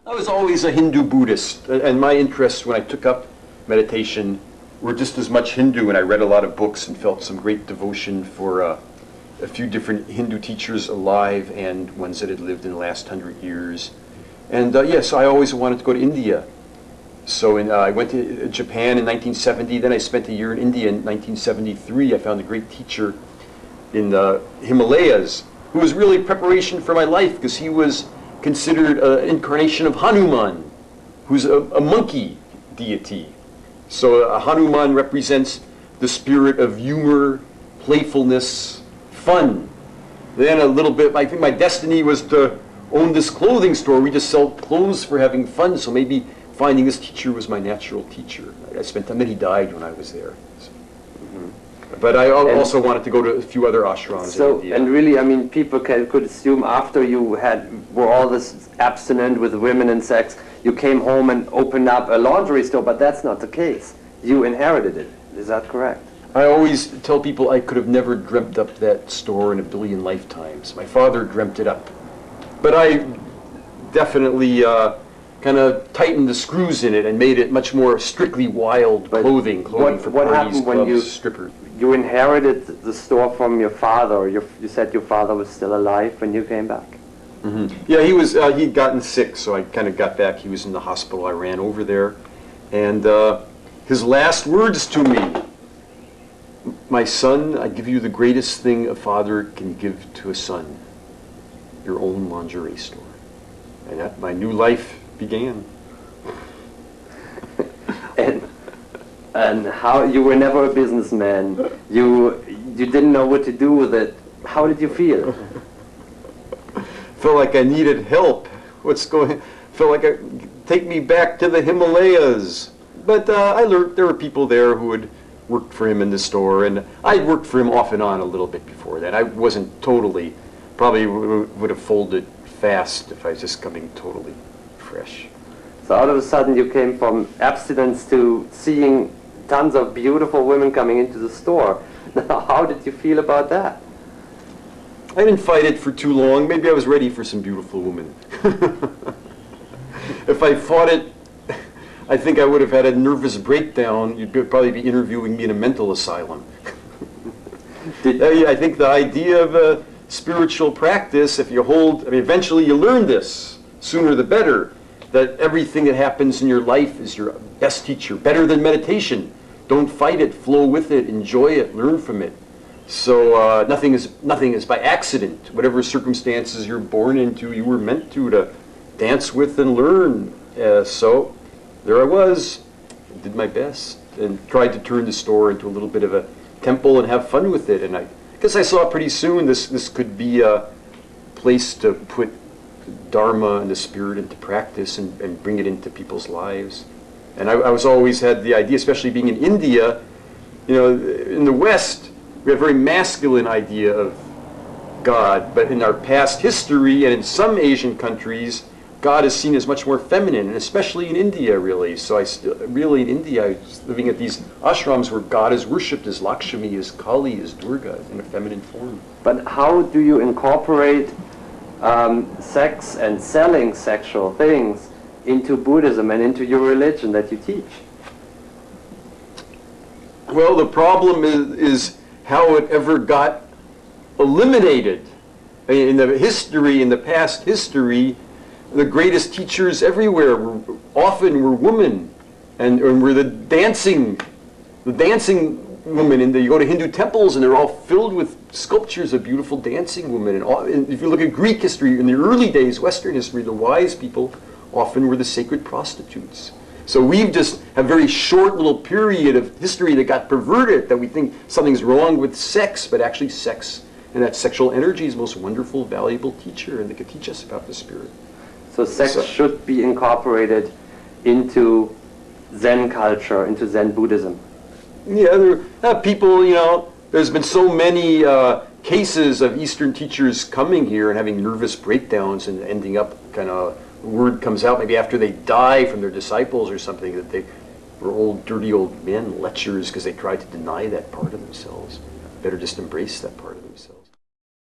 I was always a Hindu Buddhist, and my interests when I took up meditation were just as much Hindu, and I read a lot of books and felt some great devotion for a few different Hindu teachers alive and ones that had lived in the last 100 years. And yes, I always wanted to go to India. So I went to Japan in 1970, then I spent a year in India in 1973. I found a great teacher in the Himalayas who was really preparation for my life because he was considered an incarnation of Hanuman, who's a monkey deity. So Hanuman represents the spirit of humor, playfulness, fun. Then a little bit, I think my destiny was to own this clothing store. We just sell clothes for having fun, so maybe finding this teacher was my natural teacher. I spent time, then he died when I was there. So. But I also wanted to go to a few other ashrams in India. And really, I mean, people could assume after you were all this abstinent with women and sex, you came home and opened up a laundry store, but that's not the case. You inherited it. Is that correct? I always tell people I could have never dreamt up that store in a billion lifetimes. My father dreamt it up. But I definitely kind of tightened the screws in it and made it much more strictly wild clothing for what parties, happened when clubs, strippers. You inherited the store from your father. You said your father was still alive when you came back. Mm-hmm. Yeah, he was. He'd gotten sick, so I kind of got back. He was in the hospital. I ran over there, and his last words to me: "My son, I give you the greatest thing a father can give to a son: your own lingerie store." And that my new life began. And how you were never a businessman. You didn't know what to do with it. How did you feel? Felt like I needed help. Felt like take me back to the Himalayas. But I learned there were people there who had worked for him in the store, and I'd worked for him off and on a little bit before that. I wasn't totally, probably would have folded fast if I was just coming totally fresh. So out of a sudden you came from abstinence to seeing tons of beautiful women coming into the store. How did you feel about that? I didn't fight it for too long. Maybe I was ready for some beautiful women. If I fought it, I think I would have had a nervous breakdown. You'd probably be interviewing me in a mental asylum. I think the idea of a spiritual practice, if you hold, I mean, eventually you learn this, sooner the better, that everything that happens in your life is your best teacher, better than meditation. Don't fight it, flow with it, enjoy it, learn from it. So nothing is by accident. Whatever circumstances you're born into, you were meant to dance with and learn. So there I was, did my best, and tried to turn the store into a little bit of a temple and have fun with it. And I guess I saw pretty soon this could be a place to put Dharma and the spirit into practice and bring it into people's lives. And I was always had the idea, especially being in India, you know, in the West, we have a very masculine idea of God, but in our past history and in some Asian countries, God is seen as much more feminine, and especially in India, really. So really in India, I was living at these ashrams where God is worshipped as Lakshmi, as Kali, as Durga, in a feminine form. But how do you incorporate sex and selling sexual things into Buddhism and into your religion that you teach? Well, the problem is how it ever got eliminated. In the past history, the greatest teachers everywhere often were women, and were the dancing women. You go to Hindu temples, and they're all filled with sculptures of beautiful dancing women. And if you look at Greek history, in the early days, Western history, the wise people often were the sacred prostitutes. So we've just a very short little period of history that got perverted, that we think something's wrong with sex, but actually sex and that sexual energy is the most wonderful, valuable teacher, and they could teach us about the spirit. So sex should be incorporated into Zen culture, into Zen Buddhism. Yeah, there are people, you know, there's been so many cases of Eastern teachers coming here and having nervous breakdowns and ending up kind of, word comes out maybe after they die from their disciples or something, that they were old, dirty old men, lechers, because they tried to deny that part of themselves. Better just embrace that part of themselves.